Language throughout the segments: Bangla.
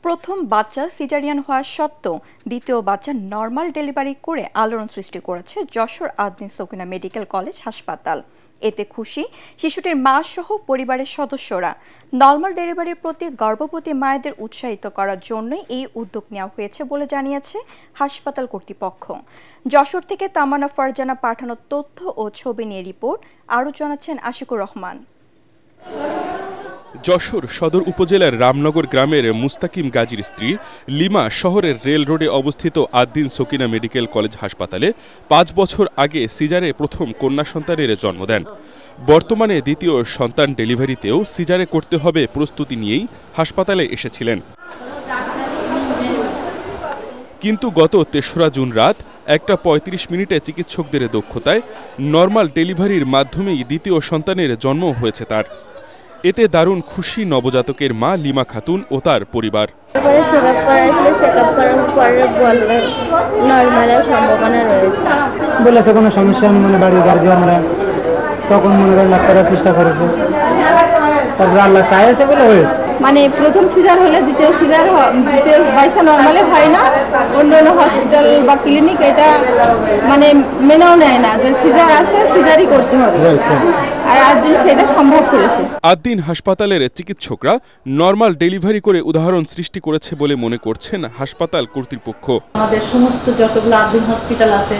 প্রথম বাচ্চা সিজারিয়ান হওয়া সত্ত্বেও দ্বিতীয় বাচ্চা নর্মাল ডেলিভারি করে আলোড়ন সৃষ্টি করেছে যশোর আদ্দিন সকিনা মেডিকেল কলেজ হাসপাতাল। এতে খুশি শিশুটির মা সহ পরিবারের সদস্যরা। নর্মাল ডেলিভারির প্রতি গর্ভবতী মায়েদের উৎসাহিত করার জন্যই এই উদ্যোগ নেওয়া হয়েছে বলে জানিয়েছে হাসপাতাল কর্তৃপক্ষ। যশোর থেকে তামান্না ফারজানা পাঠানো তথ্য ও ছবি নিয়ে রিপোর্ট, আরও জানাচ্ছেন আশিকুর রহমান। যশোর সদর উপজেলার রামনগর গ্রামের মুস্তাকিম গাজীর স্ত্রী লিমা শহরের রেল রোডে অবস্থিত আদ্দিন সকিনা মেডিকেল কলেজ হাসপাতালে 5 বছর আগে সিজারে প্রথম কন্যা সন্তানের জন্ম দেন। বর্তমানে দ্বিতীয় সন্তান ডেলিভারিতেও সিজারে করতে হবে প্রস্তুতি নিয়েই হাসপাতালে এসেছিলেন। কিন্তু গত 3রা জুন রাত 1টা 35 মিনিটে চিকিৎসকদের দক্ষতায় নর্মাল ডেলিভারির মাধ্যমেই দ্বিতীয় সন্তানের জন্ম হয়েছে তার। এতে দারুণ খুশি নবজাতকের মা লিমা খাতুন ও তার পরিবার। বলেছে কোনো সমস্যা মনে বাড়ির গার্জিয়ানরা তখন মনে করেন ডাক্তাররা চেষ্টা করেছে, তারপরে আল্লাহ চাইছে বলে হয়েছে। মানে প্রথম সিজার হলে দ্বিতীয় বাচ্চা নর্মালে হয় না, অন্য হসপিটাল বা ক্লিনিক এটা মানে মেনেও নেয় না যে সিজার আছে, সিজারই করতে হবে। আর আদ্দিন সেটা সম্ভব করেছে। আদ্দিন হাসপাতালের চিকিৎসকরা নর্মাল ডেলিভারি করে উদাহরণ সৃষ্টি করেছে বলে মনে করছেন হাসপাতাল কর্তৃপক্ষ। আমাদের সমস্ত যতগুলো আদ্দিন হসপিটাল আছে,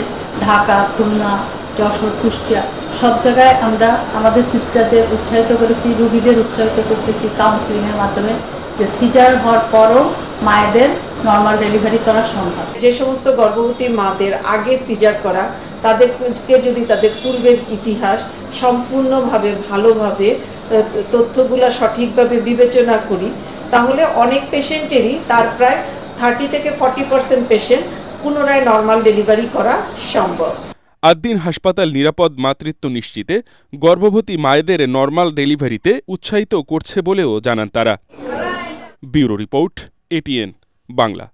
ঢাকা, খুলনা, যশোর, কুষ্টিয়া, সব জায়গায় আমরা আমাদের সিস্টারদের উৎসাহিত করেছি, রোগীদের উৎসাহিত করতেছি কাউন্সিলিংয়ের মাধ্যমে যে সিজার হওয়ার পরও মায়েদের নর্মাল ডেলিভারি করা সম্ভব। যে সমস্ত গর্ভবতী মাদের আগে সিজার করা, তাদেরকে যদি তাদের পূর্বের ইতিহাস সম্পূর্ণভাবে ভালোভাবে তথ্যগুলো সঠিকভাবে বিবেচনা করি, তাহলে অনেক পেশেন্টেরই তার প্রায় 30 থেকে 40% পেশেন্ট পুনরায় নর্মাল ডেলিভারি করা সম্ভব। আদ্দিন হাসপাতাল নিরাপদ মাতৃত্ব নিশ্চিতে গর্ভবতী মায়েদের নর্মাল ডেলিভারিতে উৎসাহিত করছে বলেও জানান তারা। Bureau report, ATN Bangla.